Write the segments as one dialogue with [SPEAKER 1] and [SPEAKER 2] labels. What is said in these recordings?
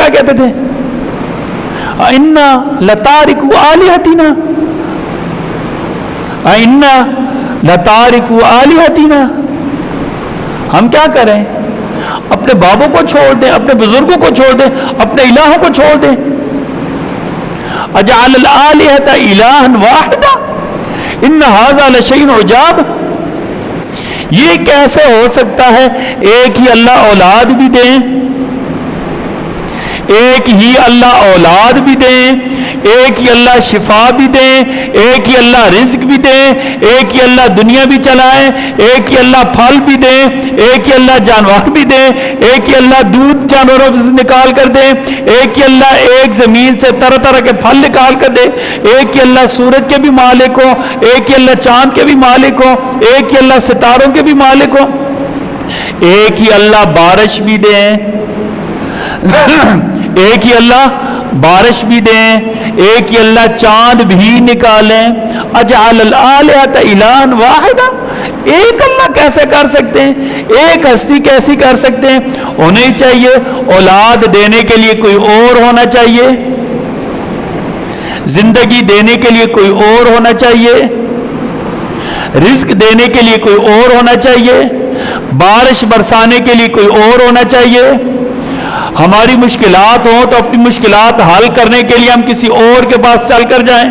[SPEAKER 1] کیا کہتے تھے؟ اِنَّا لَتَارِكُ آلِهَتِنَا، اِنَّا لَتَارِكُ آلِهَتِنَا، ہم کیا کریں؟ اپنے بابوں کو چھوڑ دیں، اپنے بزرگوں کو چھوڑ دیں، اپنے الہوں کو چھوڑ دیں. اجعل الآلہۃ الہا واحدا ان ھذا لشیء عجاب، یہ کیسے ہو سکتا ہے ایک ہی اللہ اولاد بھی دیں، ایک ہی اللہ اولاد بھی دیں، ایک ہی اللہ شفا بھی دیں، ایک ہی اللہ رزق بھی دیں، ایک ہی اللہ دنیا بھی چلائیں، ایک ہی اللہ پھل بھی دیں، ایک ہی اللہ جانور بھی دیں، ایک ہی اللہ دودھ جانوروں سے نکال کر دیں، ایک ہی اللہ ایک زمین سے طرح طرح کے پھل نکال کر دے، ایک ہی اللہ سورج کے بھی مالک ہو، ایک ہی اللہ چاند کے بھی مالک ہو، ایک ہی اللہ ستاروں کے بھی مالک ہو، ایک ہی اللہ بارش بھی دیں، ایک ہی اللہ بارش بھی دیں، ایک ہی اللہ چاند بھی نکالیں. اجعل الآلہۃ الہا واحدا، ایک اللہ کیسے کر سکتے ہیں؟ ایک ہستی کیسی کر سکتے ہیں؟ ہونی چاہیے اولاد دینے کے لیے کوئی اور ہونا چاہیے، زندگی دینے کے لیے کوئی اور ہونا چاہیے، رزق دینے کے لیے کوئی اور ہونا چاہیے، بارش برسانے کے لیے کوئی اور ہونا چاہیے. ہماری مشکلات ہوں تو اپنی مشکلات حل کرنے کے لیے ہم کسی اور کے پاس چل کر جائیں.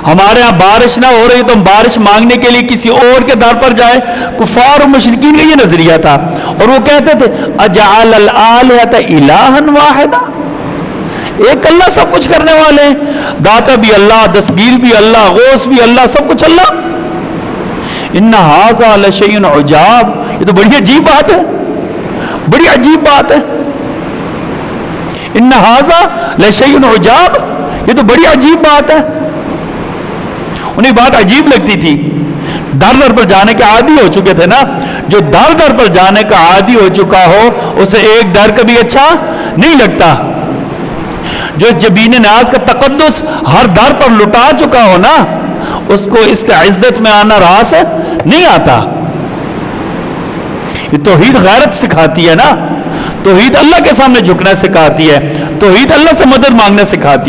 [SPEAKER 1] ہمارے ہاں بارش نہ ہو رہی تو ہم بارش مانگنے کے لیے کسی اور کے در پر جائیں. کفار و مشرکین کا یہ نظریہ تھا، اور وہ کہتے تھے اجعل الآلہۃ الہا واحدا، ایک اللہ سب کچھ کرنے والے ہیں، داتا بھی اللہ، دستگیر بھی اللہ، غوث بھی اللہ، سب کچھ اللہ. ان ھذا لشیء عجاب، یہ تو بڑی عجیب بات ہے، بڑی عجیب بات ہے. ان ھذا لشیء عجاب، یہ تو بڑی عجیب بات ہے. انہیں بات عجیب لگتی تھی، در در پر جانے کے عادی ہو چکے تھے نا. جو در در پر جانے کا عادی ہو چکا ہو اسے ایک در کبھی اچھا نہیں لگتا. جو جبین نیاز کا تقدس ہر در پر لٹا چکا ہو نا، اس کو اس کا عزت میں آنا راس نہیں آتا. یہ توحید غیرت سکھاتی ہے نا، توحید اللہ کے سامنے جھکنا سکھاتی ہے، توحید اللہ سے مدد مانگنا سکھاتی ہے.